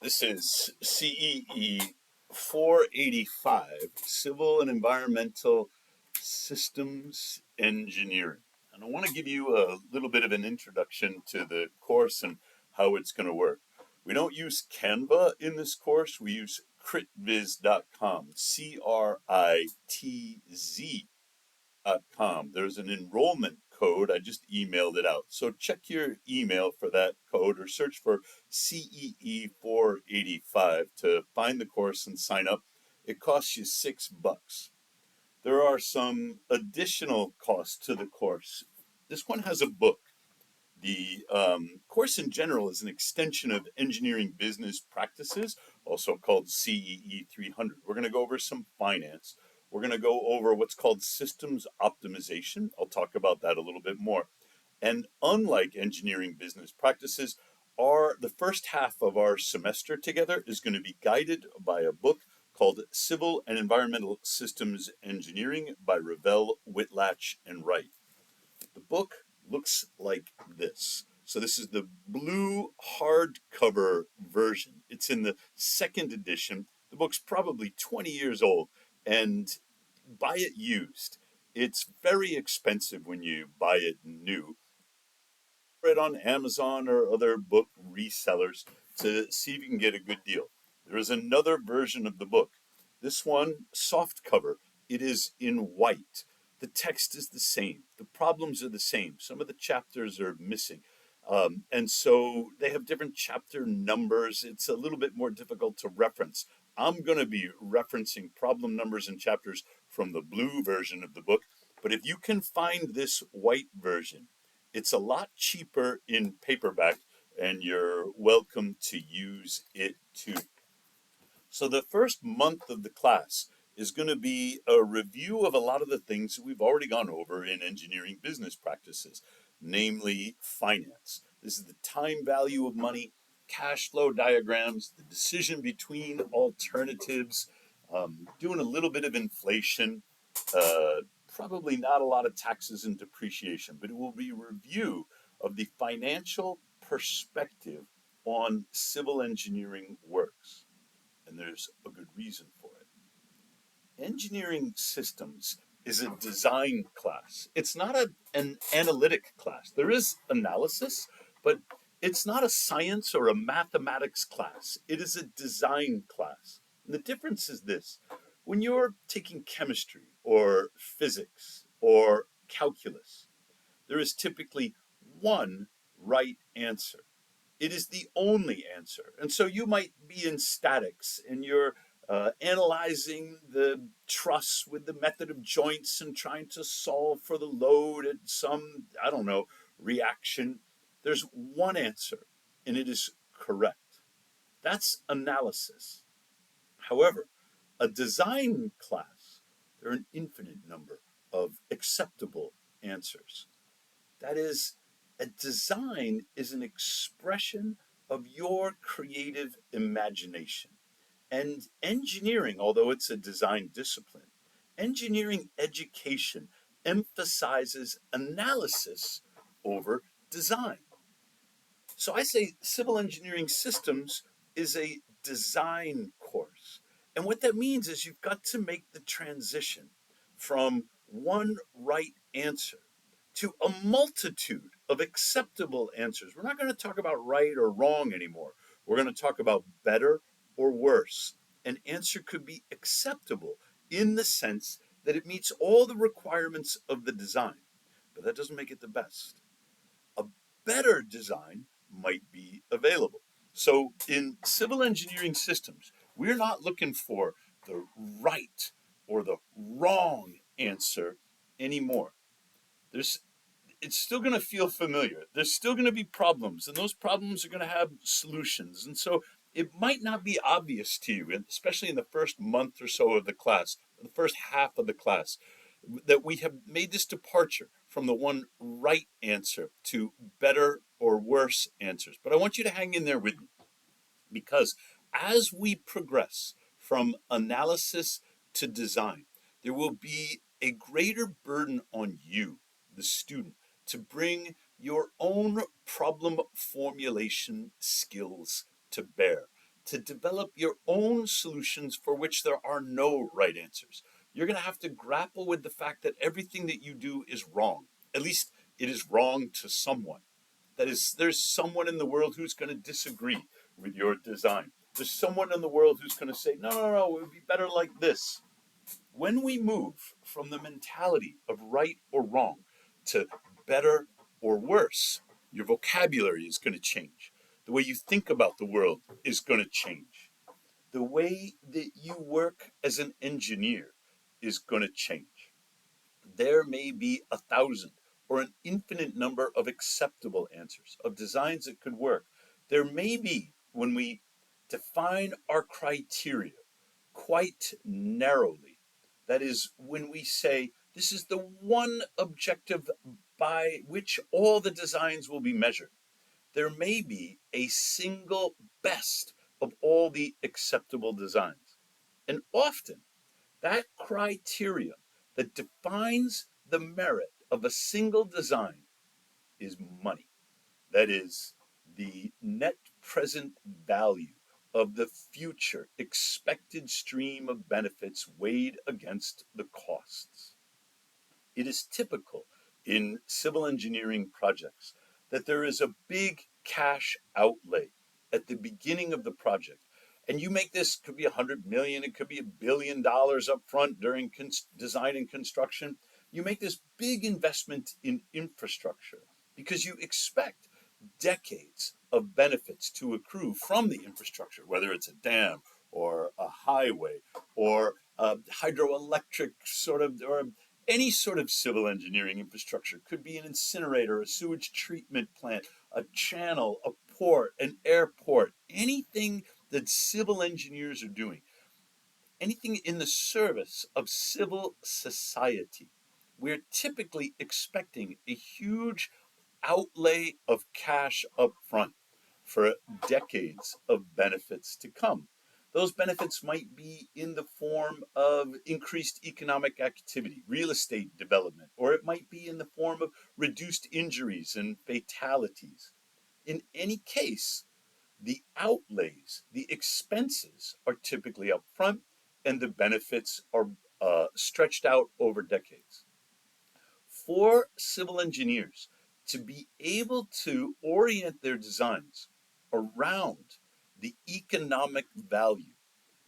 This is CEE485, Civil and Environmental Systems Engineering. And I want to give you a little bit of an introduction to the course and how it's going to work. We don't use Canva in this course, we use critviz.com, CRITZ.com. There's an enrollment code. I just emailed it out. So check your email for that code or search for CEE485 to find the course and sign up. It costs you $6. There are some additional costs to the course. This one has a book. The course in general is an extension of engineering business practices, also called CEE300. We're going to go over some finance. We're going to go over what's called systems optimization. I'll talk about that a little bit more. And unlike engineering business practices, the first half of our semester together is going to be guided by a book called Civil and Environmental Systems Engineering by Ravel, Whitlatch, and Wright. The book looks like this. So this is the blue hardcover version. It's in the second edition. The book's probably 20 years old, and buy it used. It's very expensive when you buy it new. It on Amazon or other book resellers to see if you can get a good deal. There is another version of the book. This one, soft cover. It is in white. The text is the same. The problems are the same. Some of the chapters are missing. And so they have different chapter numbers. It's a little bit more difficult to reference. I'm going to be referencing problem numbers and chapters from the blue version of the book. But if you can find this white version, it's a lot cheaper in paperback, and you're welcome to use it too. So the first month of the class is going to be a review of a lot of the things that we've already gone over in engineering business practices, namely finance. This is the time value of money, cash flow diagrams, the decision between alternatives, doing a little bit of inflation, probably not a lot of taxes and depreciation, but it will be a review of the financial perspective on civil engineering works. And there's a good reason for it. Engineering systems is a design class. It's not an analytic class. There is analysis, but it's not a science or a mathematics class. It is a design class. And the difference is this. When you're taking chemistry or physics or calculus, there is typically one right answer. It is the only answer. And so you might be in statics and you're analyzing the truss with the method of joints and trying to solve for the load at some, reaction. There's one answer, and it is correct. That's analysis. However, a design class, there are an infinite number of acceptable answers. That is, a design is an expression of your creative imagination. And engineering, although it's a design discipline, engineering education emphasizes analysis over design. So I say civil engineering systems is a design course. And what that means is you've got to make the transition from one right answer to a multitude of acceptable answers. We're not going to talk about right or wrong anymore. We're going to talk about better or worse. An answer could be acceptable in the sense that it meets all the requirements of the design, but that doesn't make it the best. A better design might be available. So in civil engineering systems, we're not looking for the right or the wrong answer anymore. It's still going to feel familiar. There's still going to be problems, and those problems are going to have solutions. And so it might not be obvious to you, especially in the first month or so of the class, the first half of the class, that we have made this departure from the one right answer to better or worse answers. But I want you to hang in there with me, because as we progress from analysis to design, there will be a greater burden on you, the student, to bring your own problem formulation skills to bear. to develop your own solutions for which there are no right answers. You're going to have to grapple with the fact that everything that you do is wrong. At least it is wrong to someone. That is, there's someone in the world who's going to disagree with your design. There's someone in the world who's going to say, no, no, no, it would be better like this. When we move from the mentality of right or wrong to better or worse, your vocabulary is going to change. The way you think about the world is going to change. The way that you work as an engineer is going to change. There may be 1,000 or an infinite number of acceptable answers, of designs that could work. There may be, when we define our criteria quite narrowly, that is, when we say this is the one objective by which all the designs will be measured, there may be a single best of all the acceptable designs. And often, that criterion that defines the merit of a single design is money. That is, the net present value of the future expected stream of benefits weighed against the costs. It is typical in civil engineering projects that there is a big cash outlay at the beginning of the project. And you make this, could be 100 million, it could be $1 billion up front during design and construction. You make this big investment in infrastructure because you expect decades of benefits to accrue from the infrastructure, whether it's a dam or a highway or a hydroelectric sort of, or any sort of civil engineering infrastructure. Could be an incinerator, a sewage treatment plant, a channel, a port, an airport, anything that civil engineers are doing, anything in the service of civil society. We're typically expecting a huge outlay of cash up front for decades of benefits to come. Those benefits might be in the form of increased economic activity, real estate development, or it might be in the form of reduced injuries and fatalities. In any case, the outlays, the expenses are typically upfront, and the benefits are stretched out over decades. For civil engineers to be able to orient their designs around the economic value,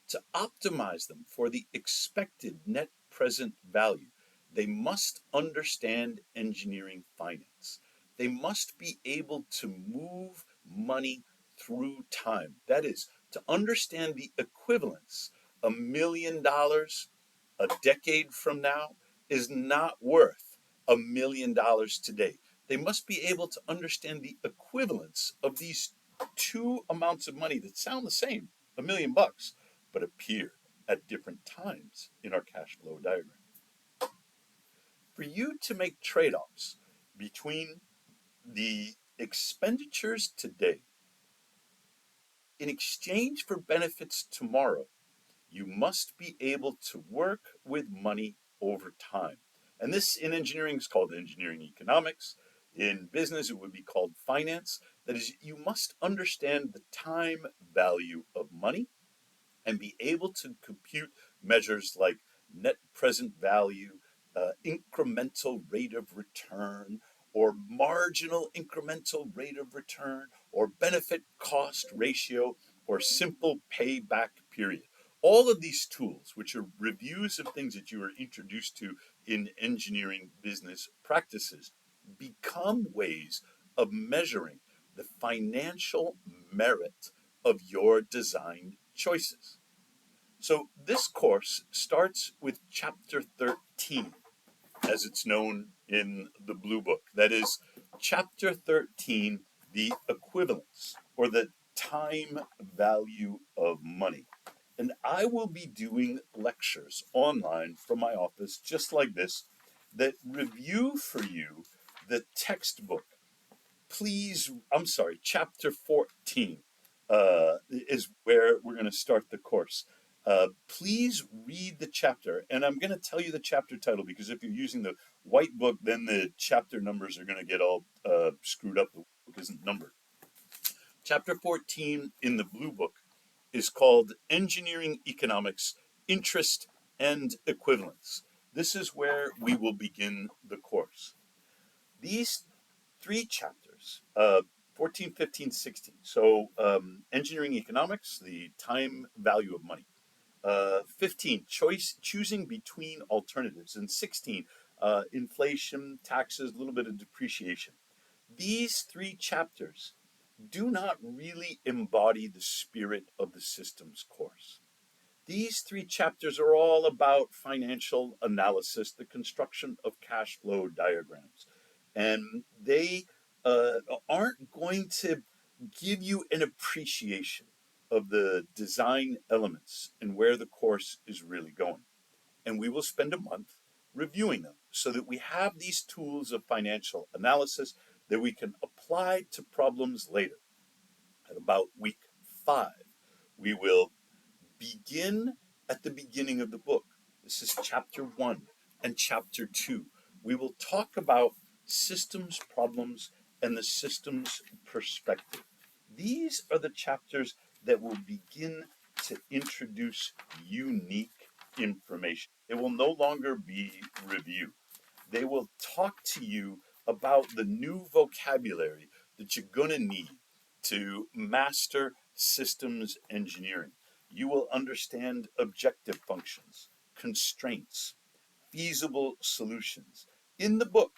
to optimize them for the expected net present value, they must understand engineering finance. They must be able to move money through time. That is, to understand the equivalence. $1 million a decade from now is not worth $1 million today. They must be able to understand the equivalence of these two amounts of money that sound the same, $1 million, but appear at different times in our cash flow diagram. For you to make trade offs between the expenditures today in exchange for benefits tomorrow, you must be able to work with money over time. And this in engineering is called engineering economics. In business, it would be called finance. That is, you must understand the time value of money and be able to compute measures like net present value, incremental rate of return, or marginal incremental rate of return, or benefit cost ratio, or simple payback period. All of these tools, which are reviews of things that you are introduced to in engineering business practices, become ways of measuring the financial merit of your design choices. So this course starts with chapter 13, as it's known in the Blue Book. That is, chapter 13, the equivalence or the time value of money. And I will be doing lectures online from my office, just like this, that review for you the textbook. Please, I'm sorry, chapter 14 is where we're going to start the course. Please read the chapter, and I'm going to tell you the chapter title because if you're using the white book, then the chapter numbers are going to get all screwed up. The book isn't numbered. Chapter 14 in the Blue Book is called Engineering Economics, Interest and Equivalence. This is where we will begin the course. These three chapters, 14, 15, 16. So engineering economics, the time value of money. 15, choosing between alternatives. And 16, inflation, taxes, a little bit of depreciation. These three chapters do not really embody the spirit of the systems course. These three chapters are all about financial analysis, the construction of cash flow diagrams. And they aren't going to give you an appreciation of the design elements and where the course is really going. And we will spend a month reviewing them so that we have these tools of financial analysis that we can apply to problems later. At about week 5, we will begin at the beginning of the book. This is chapter 1 and chapter 2. We will talk about systems problems and the systems perspective. These are the chapters that will begin to introduce unique information. It will no longer be review. They will talk to you about the new vocabulary that you're going to need to master systems engineering. You will understand objective functions, constraints, feasible solutions. In the book,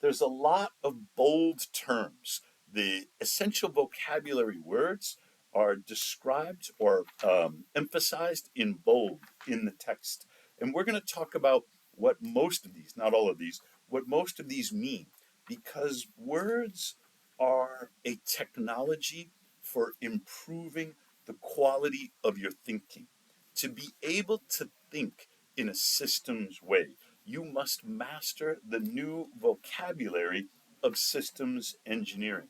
there's a lot of bold terms. The essential vocabulary words are described or emphasized in bold in the text. And we're going to talk about what most of these, not all of these, what most of these mean, because words are a technology for improving the quality of your thinking. To be able to think in a systems way, you must master the new vocabulary of systems engineering.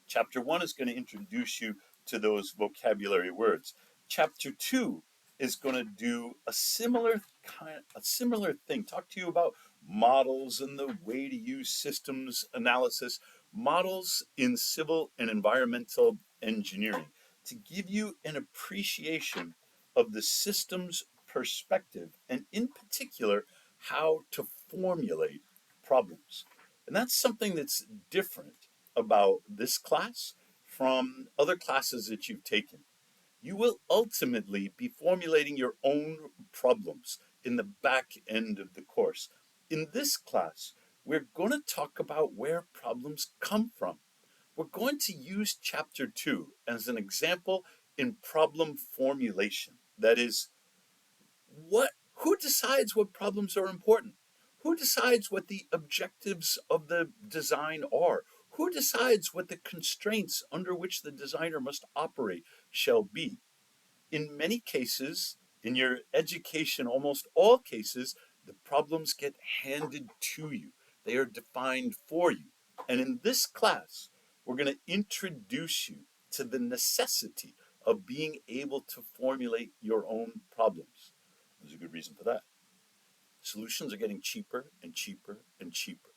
Chapter 1 is going to introduce you to those vocabulary words. Chapter 2 is going to do a similar thing. Talk to you about models and the way to use systems analysis, models in civil and environmental engineering, to give you an appreciation of the systems perspective, and in particular, how to formulate problems. And that's something that's different about this class from other classes that you've taken. You will ultimately be formulating your own problems in the back end of the course. In this class, we're going to talk about where problems come from. We're going to use chapter 2 as an example in problem formulation. That is, who decides what problems are important? Who decides what the objectives of the design are? Who decides what the constraints under which the designer must operate shall be? In many cases, in your education, almost all cases, the problems get handed to you. They are defined for you. And in this class, we're going to introduce you to the necessity of being able to formulate your own problems. There's a good reason for that. Solutions are getting cheaper and cheaper and cheaper,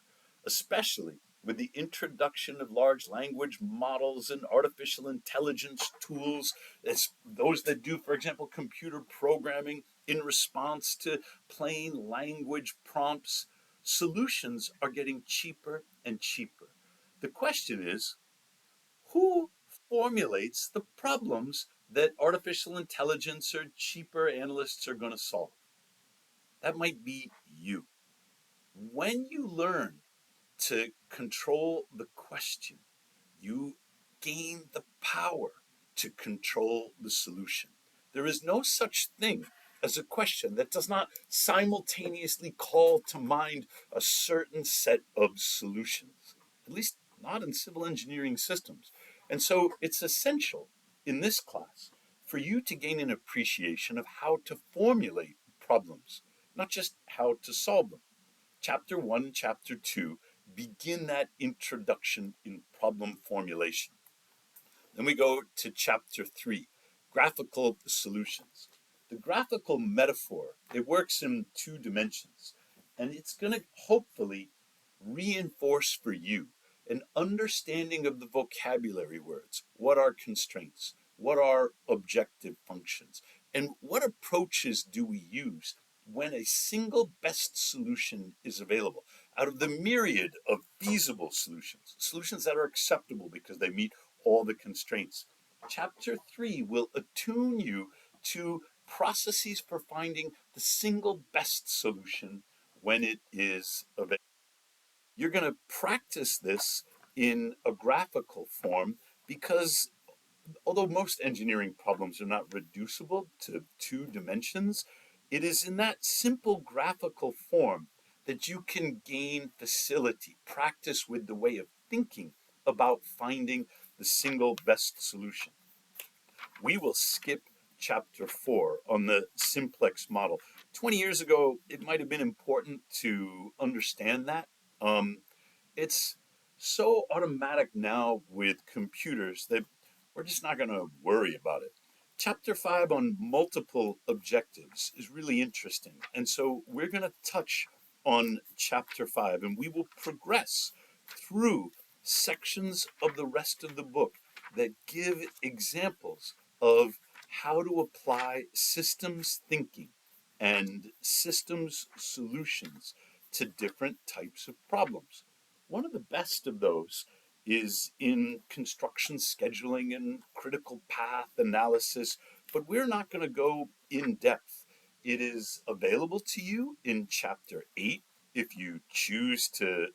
especially with the introduction of large language models and artificial intelligence tools, as those that do, for example, computer programming in response to plain language prompts. Solutions are getting cheaper and cheaper. The question is, who formulates the problems that artificial intelligence or cheaper analysts are going to solve? That might be you. When you learn to control the question, you gain the power to control the solution. There is no such thing as a question that does not simultaneously call to mind a certain set of solutions, at least not in civil engineering systems. And so it's essential in this class for you to gain an appreciation of how to formulate problems, not just how to solve them. Chapter 1 and Chapter 2 begin that introduction in problem formulation. Then we go to Chapter 3, graphical solutions. The graphical metaphor, it works in 2 dimensions, and it's going to hopefully reinforce for you an understanding of the vocabulary words. What are constraints? what are objective functions, and what approaches do we use when a single best solution is available out of the myriad of feasible solutions, solutions that are acceptable because they meet all the constraints. Chapter 3 will attune you to processes for finding the single best solution when it is available. You're going to practice this in a graphical form because although most engineering problems are not reducible to two dimensions, it is in that simple graphical form that you can gain facility, practice with the way of thinking about finding the single best solution. We will skip chapter 4 on the simplex model. 20 years ago, it might have been important to understand that. It's so automatic now with computers that we're just not going to worry about it. Chapter 5 on multiple objectives is really interesting. And so we're going to touch on chapter 5 and we will progress through sections of the rest of the book that give examples of how to apply systems thinking and systems solutions to different types of problems. One of the best of those is in construction scheduling and critical path analysis, but we're not going to go in depth. It is available to you in chapter 8 if you choose to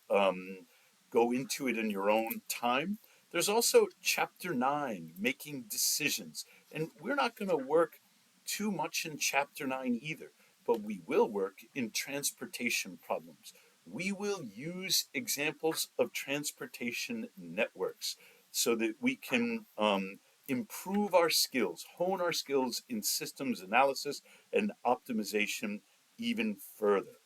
go into it in your own time. There's also chapter 9, making decisions. And we're not going to work too much in chapter 9 either, but we will work in transportation problems. We will use examples of transportation networks so that we can improve our skills, hone our skills in systems analysis and optimization even further.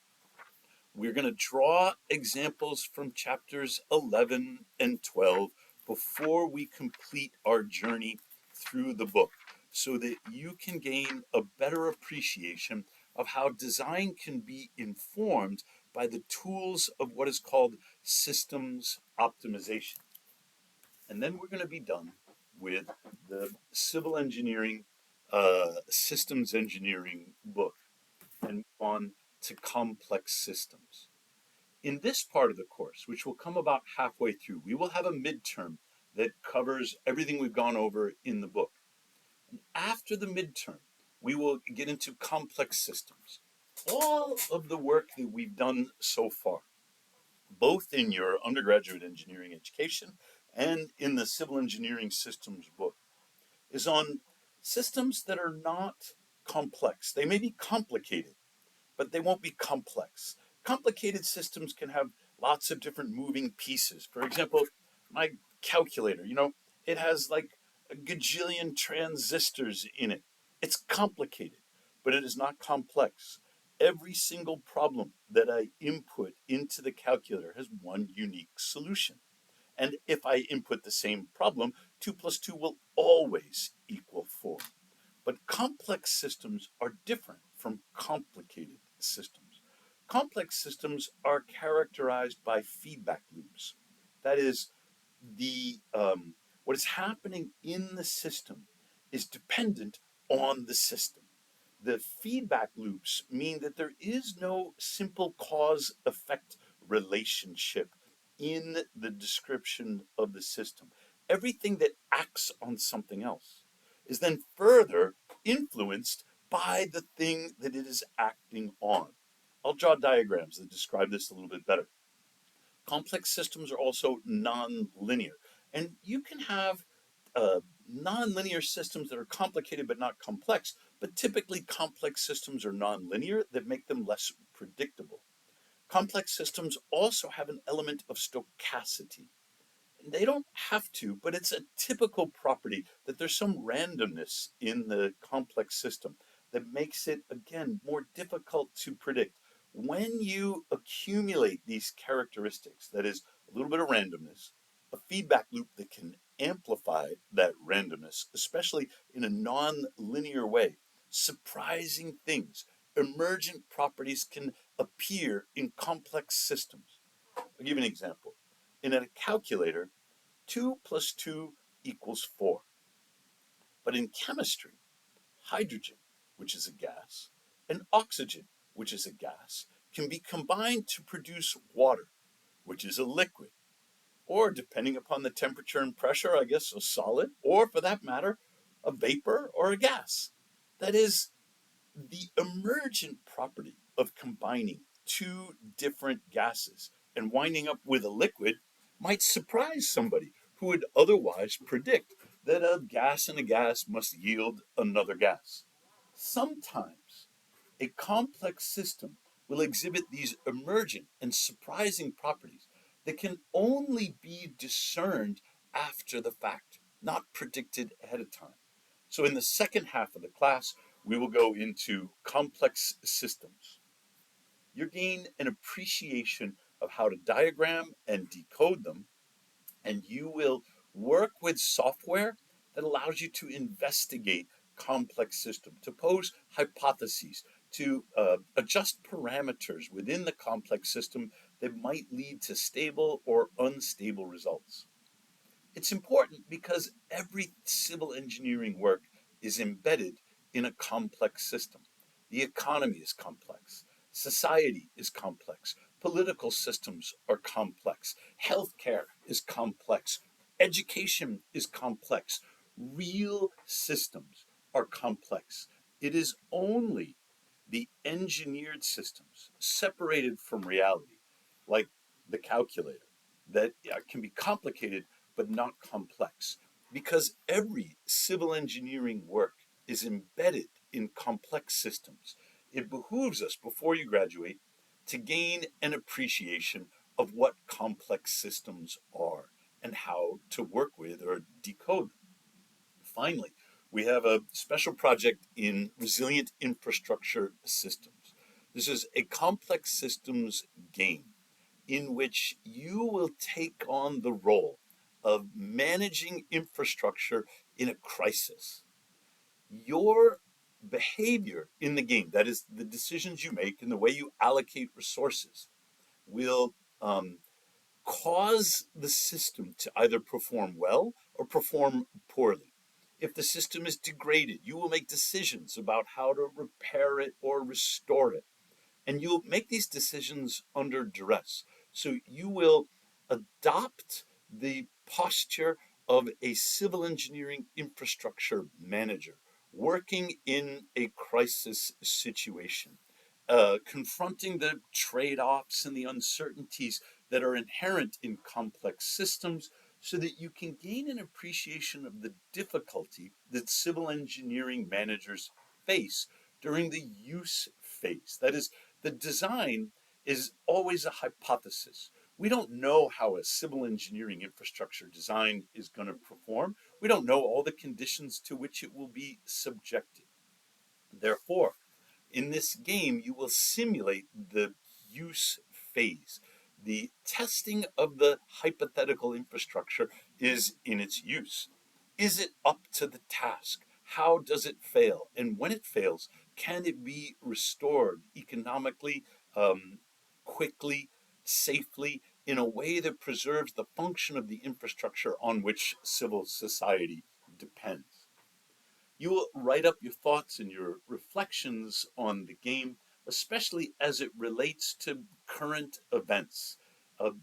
We're going to draw examples from chapters 11 and 12 before we complete our journey through the book so that you can gain a better appreciation of how design can be informed by the tools of what is called systems optimization. And then we're going to be done with the civil engineering, systems engineering book and move on to complex systems. In this part of the course, which will come about halfway through, we will have a midterm that covers everything we've gone over in the book. After the midterm, we will get into complex systems. All of the work that we've done so far, both in your undergraduate engineering education and in the civil engineering systems book, is on systems that are not complex. They may be complicated, but they won't be complex. Complicated systems can have lots of different moving pieces. For example, my calculator, it has like a gajillion transistors in it. It's complicated, but it is not complex. Every single problem that I input into the calculator has one unique solution. And if I input the same problem, 2 plus 2 will always equal 4. But complex systems are different from complicated systems. Complex systems are characterized by feedback loops. That is, the what is happening in the system is dependent on the system. The feedback loops mean that there is no simple cause effect relationship in the description of the system. Everything that acts on something else is then further influenced by the thing that it is acting on. I'll draw diagrams that describe this a little bit better. Complex systems are also non-linear, and you can have non-linear systems that are complicated but not complex, but typically complex systems are non-linear that make them less predictable. Complex systems also have an element of stochasticity. They don't have to, but it's a typical property that there's some randomness in the complex system that makes it, again, more difficult to predict. When you accumulate these characteristics, that is, a little bit of randomness, a feedback loop that can amplify that randomness, especially in a non-linear way, surprising things, emergent properties can appear in complex systems. I'll give you an example. In a calculator, 2 plus 2 equals 4. But in chemistry, hydrogen, which is a gas, and oxygen, which is a gas, can be combined to produce water, which is a liquid, or depending upon the temperature and pressure, I guess a solid, or for that matter, a vapor or a gas. That is, the emergent property of combining two different gases and winding up with a liquid might surprise somebody who would otherwise predict that a gas and a gas must yield another gas. Sometimes a complex system will exhibit these emergent and surprising properties that can only be discerned after the fact, not predicted ahead of time. So, in the second half of the class, we will go into complex systems. You gain an appreciation of how to diagram and decode them, and you will work with software that allows you to investigate complex systems, to pose hypotheses, to adjust parameters within the complex system that might lead to stable or unstable results. It's important because every civil engineering work is embedded in a complex system. The economy is complex, society is complex, political systems are complex, healthcare is complex, education is complex, real systems are complex. It is only the engineered systems separated from reality, like the calculator, that can be complicated but not complex. Because every civil engineering work is embedded in complex systems, it behooves us, before you graduate, to gain an appreciation of what complex systems are and how to work with or decode them. Finally, we have a special project in resilient infrastructure systems. This is a complex systems game in which you will take on the role of managing infrastructure in a crisis. Your behavior in the game, that is, the decisions you make and the way you allocate resources, will cause the system to either perform well or perform poorly. If the system is degraded, you will make decisions about how to repair it or restore it. And you'll make these decisions under duress. So you will adopt the posture of a civil engineering infrastructure manager working in a crisis situation, confronting the trade offs and the uncertainties that are inherent in complex systems, so that you can gain an appreciation of the difficulty that civil engineering managers face during the use phase. That is, the design is always a hypothesis. We don't know how a civil engineering infrastructure design is going to perform. We don't know all the conditions to which it will be subjected. Therefore, in this game, you will simulate the use phase. The testing of the hypothetical infrastructure is in its use. Is it up to the task? How does it fail? And when it fails, can it be restored economically, quickly, safely, in a way that preserves the function of the infrastructure on which civil society depends? You will write up your thoughts and your reflections on the game, especially as it relates to current events.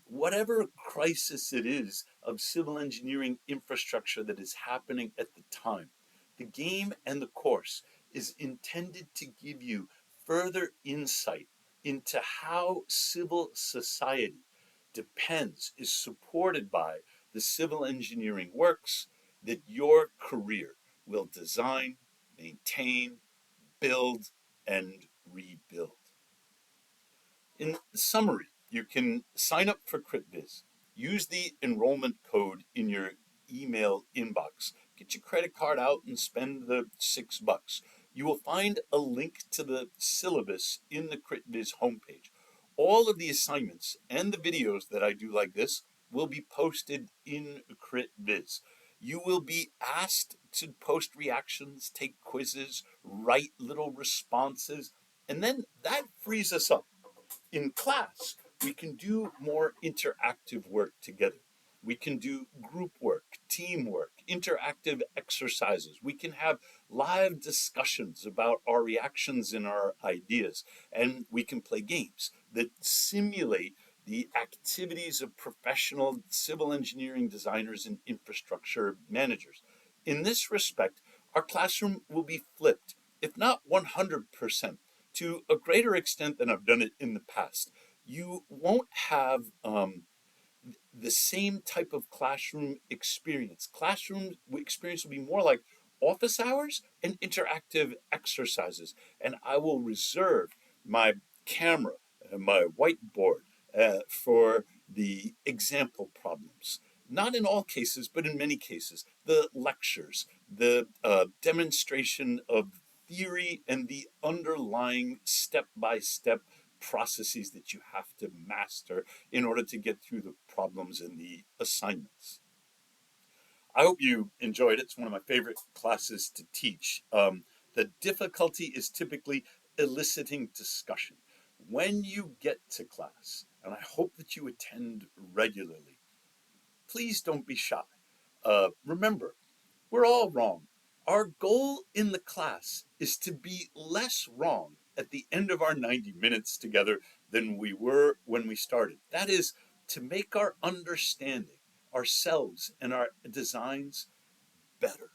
Whatever crisis it is of civil engineering infrastructure that is happening at the time, the game and the course is intended to give you further insight into how civil society depends, is supported by the civil engineering works that your career will design, maintain, build, and rebuild. In summary, you can sign up for CritViz, use the enrollment code in your email inbox, get your credit card out and spend the $6. You will find a link to the syllabus in the CritViz homepage. All of the assignments and the videos that I do like this will be posted in CritViz. You will be asked to post reactions, take quizzes, write little responses, and then that frees us up. In class, we can do more interactive work together. We can do group work, teamwork, interactive exercises. We can have live discussions about our reactions and our ideas. And we can play games that simulate the activities of professional civil engineering designers and infrastructure managers. In this respect, our classroom will be flipped, if not 100%, to a greater extent than I've done it in the past. You won't have the same type of classroom experience. Classroom experience will be more like office hours and interactive exercises. And I will reserve my camera and my whiteboard for the example problems. Not in all cases, but in many cases, the lectures, the demonstration of theory and the underlying step by step processes that you have to master in order to get through the problems and the assignments. I hope you enjoyed it. It's one of my favorite classes to teach. The difficulty is typically eliciting discussion. When you get to class, and I hope that you attend regularly, please don't be shy. Remember, we're all wrong. Our goal in the class is to be less wrong at the end of our 90 minutes together than we were when we started. That is to make our understanding, ourselves, and our designs better.